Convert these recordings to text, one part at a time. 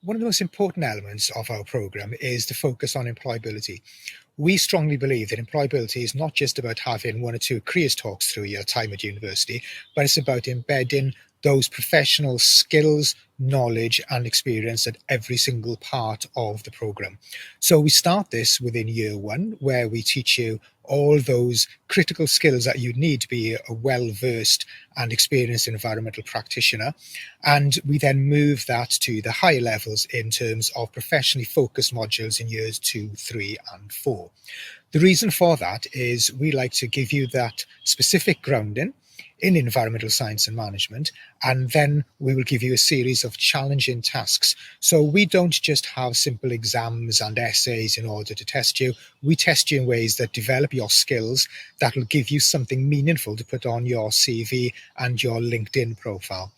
One of the most important elements of our programme is the focus on employability. We strongly believe that employability is not just about having one or two careers talks through your time at university, but it's about embedding those professional skills, knowledge and experience at every single part of the programme. So we start this within year one, where we teach you all those critical skills that you need to be a well-versed and experienced environmental practitioner. And we then move that to the higher levels in terms of professionally focused modules in years 2, 3 and 4. The reason for that is we like to give you that specific grounding in environmental science and management, and then we will give you a series of challenging tasks. So we don't just have simple exams and essays in order to test you. We test you in ways that develop your skills, that will give you something meaningful to put on your CV and your LinkedIn profile.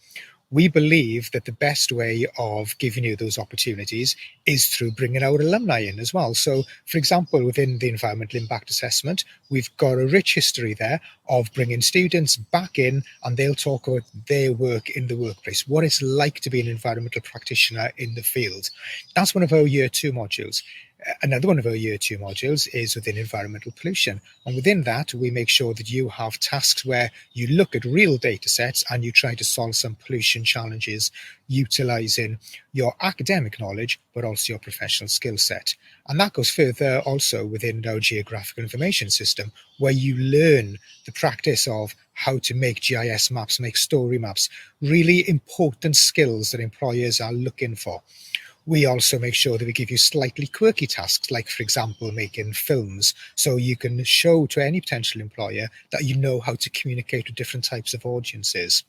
We believe that the best way of giving you those opportunities is through bringing our alumni in as well. So, for example, within the environmental impact assessment, we've got a rich history there of bringing students back in, and they'll talk about their work in the workplace, what it's like to be an environmental practitioner in the field. That's one of our year 2 modules. Another one of our year 2 modules is within environmental pollution. And within that, we make sure that you have tasks where you look at real data sets and you try to solve some pollution challenges utilizing your academic knowledge, but also your professional skill set. And that goes further also within our geographical information system, where you learn the practice of how to make GIS maps, make story maps, really important skills that employers are looking for. We also make sure that we give you slightly quirky tasks, like, for example, making films, so you can show to any potential employer that you know how to communicate with different types of audiences.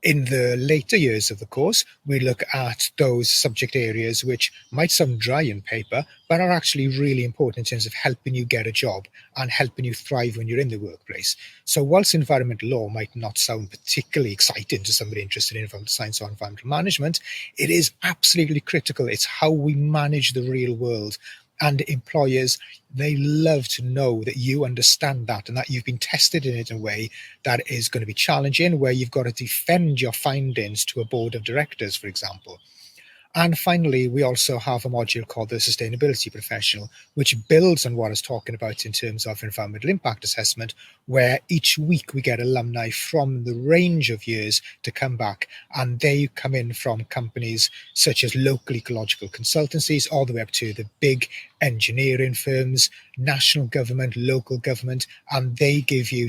In the later years of the course, we look at those subject areas which might sound dry in paper, but are actually really important in terms of helping you get a job and helping you thrive when you're in the workplace. So whilst environmental law might not sound particularly exciting to somebody interested in environmental science or environmental management, it is absolutely critical. It's how we manage the real world. And employers, they love to know that you understand that and that you've been tested in it in a way that is going to be challenging, where you've got to defend your findings to a board of directors, for example. And finally, we also have a module called the Sustainability Professional, which builds on what I was talking about in terms of environmental impact assessment, where each week we get alumni from the range of years to come back, and they come in from companies such as local ecological consultancies all the way up to the big engineering firms, national government, local government, and they give you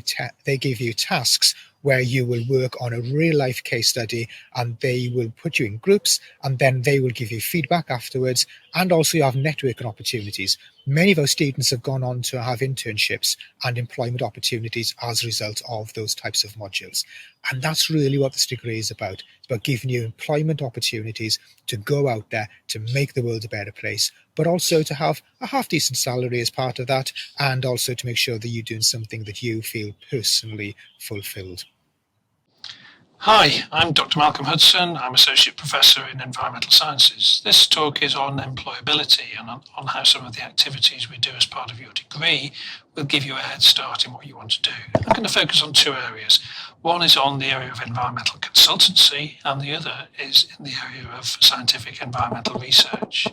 tasks where you will work on a real life case study, and they will put you in groups, and then they will give you feedback afterwards. And also you have networking opportunities. Many of our students have gone on to have internships and employment opportunities as a result of those types of modules. And that's really what this degree is about. It's about giving you employment opportunities to go out there, to make the world a better place, but also to have a half-decent salary as part of that, and also to make sure that you're doing something that you feel personally fulfilled. Hi, I'm Dr. Malcolm Hudson. I'm Associate Professor in Environmental Sciences. This talk is on employability and on how some of the activities we do as part of your degree will give you a head start in what you want to do. I'm going to focus on two areas. One is on the area of environmental consultancy, and the other is in the area of scientific environmental research.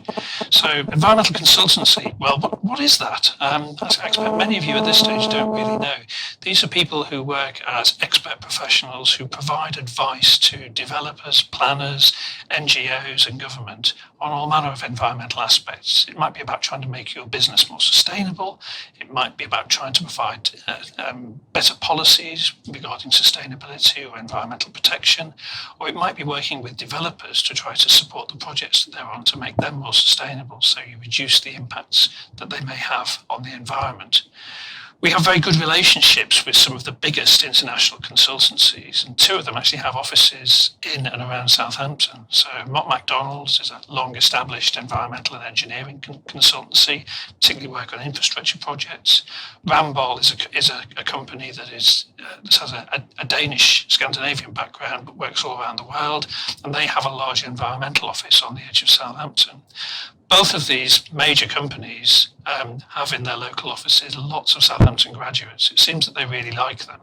So environmental consultancy, well, what is that? As I expect many of you at this stage don't really know. These are people who work as expert professionals who provide advice to developers, planners, NGOs and government on all manner of environmental aspects. It might be about trying to make your business more sustainable. It might be about trying to provide better policies regarding sustainability or environmental protection, or it might be working with developers to try to support the projects that they're on to make them more sustainable, so you reduce the impacts that they may have on the environment. We have very good relationships with some of the biggest international consultancies, and two of them actually have offices in and around Southampton. So Mott MacDonald's is a long-established environmental and engineering consultancy, particularly work on infrastructure projects. Ramboll is a company that has a Danish Scandinavian background but works all around the world, and they have a large environmental office on the edge of Southampton. Both of these major companies have in their local offices lots of Southampton graduates. It seems that they really like them.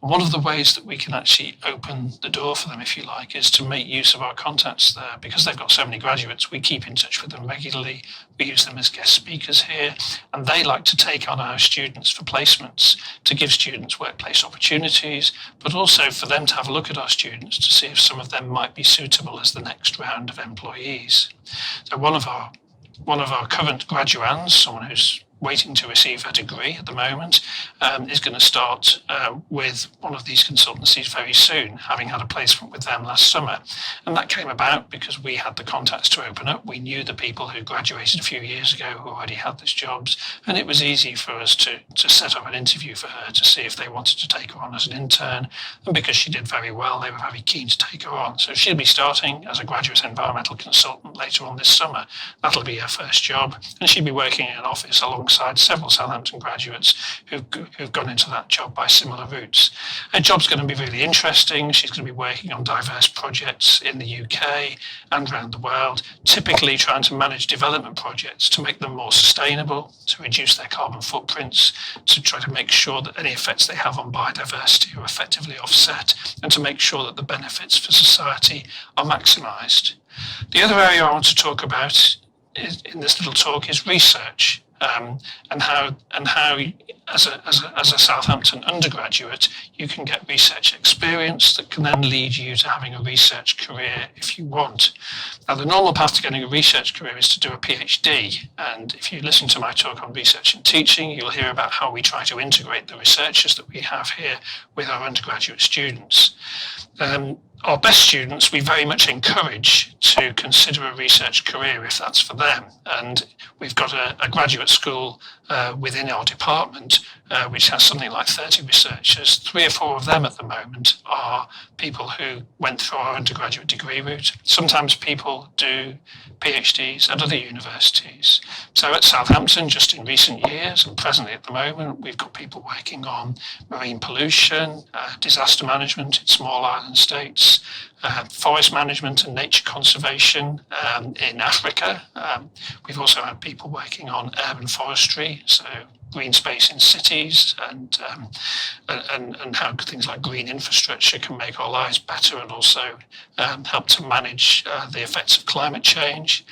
And one of the ways that we can actually open the door for them, if you like, is to make use of our contacts there. Because they've got so many graduates, we keep in touch with them regularly. We use them as guest speakers here, and they like to take on our students for placements to give students workplace opportunities, but also for them to have a look at our students to see if some of them might be suitable as the next round of employees. So one of our current graduands, someone who's waiting to receive a degree at the moment, is going to start with one of these consultancies very soon, having had a placement with them last summer. And that came about because we had the contacts to open up. We knew the people who graduated a few years ago who already had these jobs, and it was easy for us to set up an interview for her to see if they wanted to take her on as an intern. And because she did very well, they were very keen to take her on. So she'll be starting as a graduate environmental consultant later on this summer. That'll be her first job, and she'll be working in an office alongside several Southampton graduates who've gone into that job by similar routes. Her job's going to be really interesting. She's going to be working on diverse projects in the UK and around the world, typically trying to manage development projects to make them more sustainable, to reduce their carbon footprints, to try to make sure that any effects they have on biodiversity are effectively offset, and to make sure that the benefits for society are maximised. The other area I want to talk about in this little talk is research. And how as a Southampton undergraduate you can get research experience that can then lead you to having a research career if you want. Now, the normal path to getting a research career is to do a PhD, and if you listen to my talk on research and teaching, you'll hear about how we try to integrate the researchers that we have here with our undergraduate students. Our best students, we very much encourage to consider a research career if that's for them. And we've got a graduate school within our department, which has something like 30 researchers. 3 or 4 of them at the moment are people who went through our undergraduate degree route. Sometimes people do PhDs at other universities. So at Southampton, just in recent years and presently at the moment, we've got people working on marine pollution, disaster management in small island states, forest management and nature conservation in Africa. We've also had people working on urban forestry, so green space in cities, and how things like green infrastructure can make our lives better and also help to manage the effects of climate change.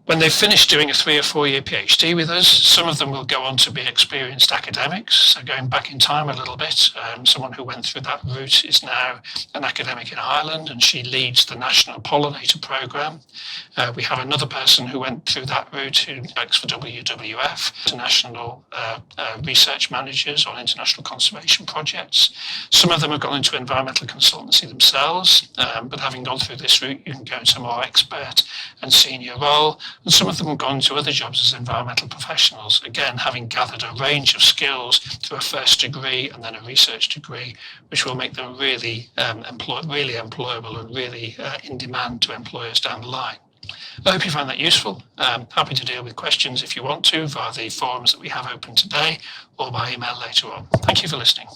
When they've finished doing a 3 or 4 year PhD with us, some of them will go on to be experienced academics. So going back in time a little bit, someone who went through that route is now an academic in Ireland, and she leads the National Pollinator Programme. We have another person who went through that route who works for WWF, International Research Managers on International Conservation Projects. Some of them have gone into environmental consultancy themselves, but having gone through this route, you can go into a more expert and senior role. And some of them have gone to other jobs as environmental professionals, again, having gathered a range of skills through a first degree and then a research degree, which will make them really employable and really in demand to employers down the line. I hope you find that useful. Happy to deal with questions if you want to via the forums that we have open today or by email later on. Thank you for listening.